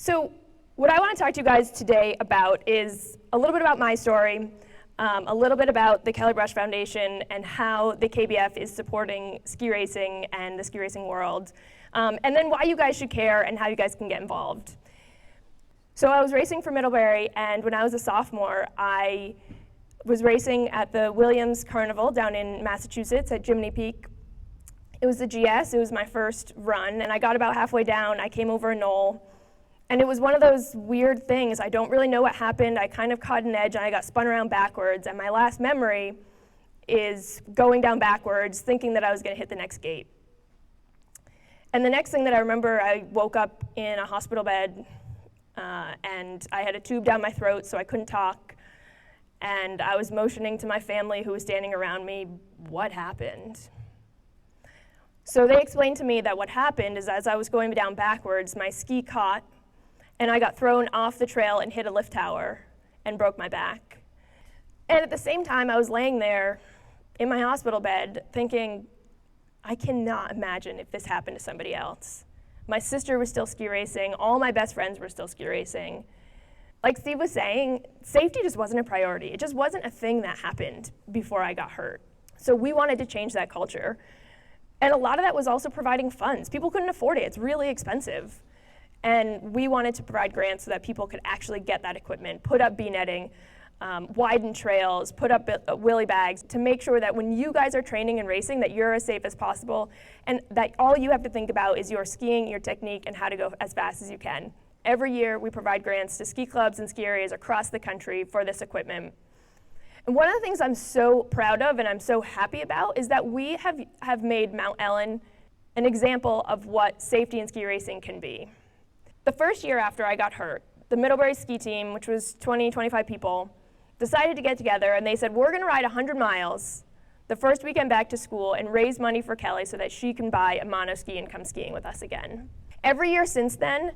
So what I want to talk to you guys today about is a little bit about my story, a little bit about the Kelly Brush Foundation and how the KBF is supporting ski racing and the ski racing world, and then why you guys should care and how you guys can get involved. So I was racing for Middlebury, and when I was a sophomore, I was racing at the Williams Carnival down in Massachusetts at Jiminy Peak. It was the GS, it was my first run, and I got about halfway down, I came over a knoll, and it was one of those weird things. I don't really know what happened. I kind of caught an edge and I got spun around backwards, and my last memory is going down backwards thinking that I was going to hit the next gate. And the next thing that I remember, I woke up in a hospital bed and I had a tube down my throat so I couldn't talk, and I was motioning to my family who was standing around me, what happened? So they explained to me that what happened is as I was going down backwards, my ski caught and I got thrown off the trail and hit a lift tower and broke my back. And at the same time, I was laying there in my hospital bed thinking, I cannot imagine if this happened to somebody else. My sister was still ski racing, all my best friends were still ski racing. Like Steve was saying, safety just wasn't a priority. It just wasn't a thing that happened before I got hurt. So we wanted to change that culture. And a lot of that was also providing funds. People couldn't afford it, it's really expensive. And we wanted to provide grants so that people could actually get that equipment, put up B-netting, widen trails, put up wheelie bags to make sure that when you guys are training and racing that you're as safe as possible and that all you have to think about is your skiing, your technique, and how to go as fast as you can. Every year we provide grants to ski clubs and ski areas across the country for this equipment. And one of the things I'm so proud of and I'm so happy about is that we have made Mount Ellen an example of what safety in ski racing can be. The first year after I got hurt, the Middlebury ski team, which was 20, 25 people, decided to get together and they said, we're going to ride 100 miles the first weekend back to school and raise money for Kelly so that she can buy a mono ski and come skiing with us again. Every year since then,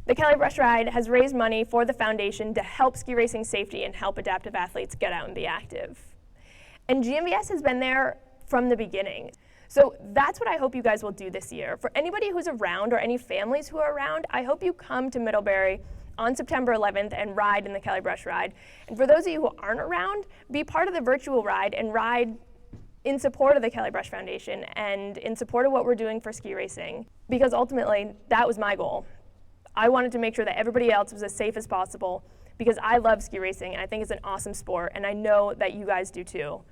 the Kelly Brush Ride has raised money for the foundation to help ski racing safety and help adaptive athletes get out and be active. And GMVS has been there from the beginning. So that's what I hope you guys will do this year. For anybody who's around or any families who are around, I hope you come to Middlebury on September 11th and ride in the Kelly Brush Ride. And for those of you who aren't around, be part of the virtual ride and ride in support of the Kelly Brush Foundation and in support of what we're doing for ski racing. Because ultimately, that was my goal. I wanted to make sure that everybody else was as safe as possible because I love ski racing and I think it's an awesome sport and I know that you guys do too.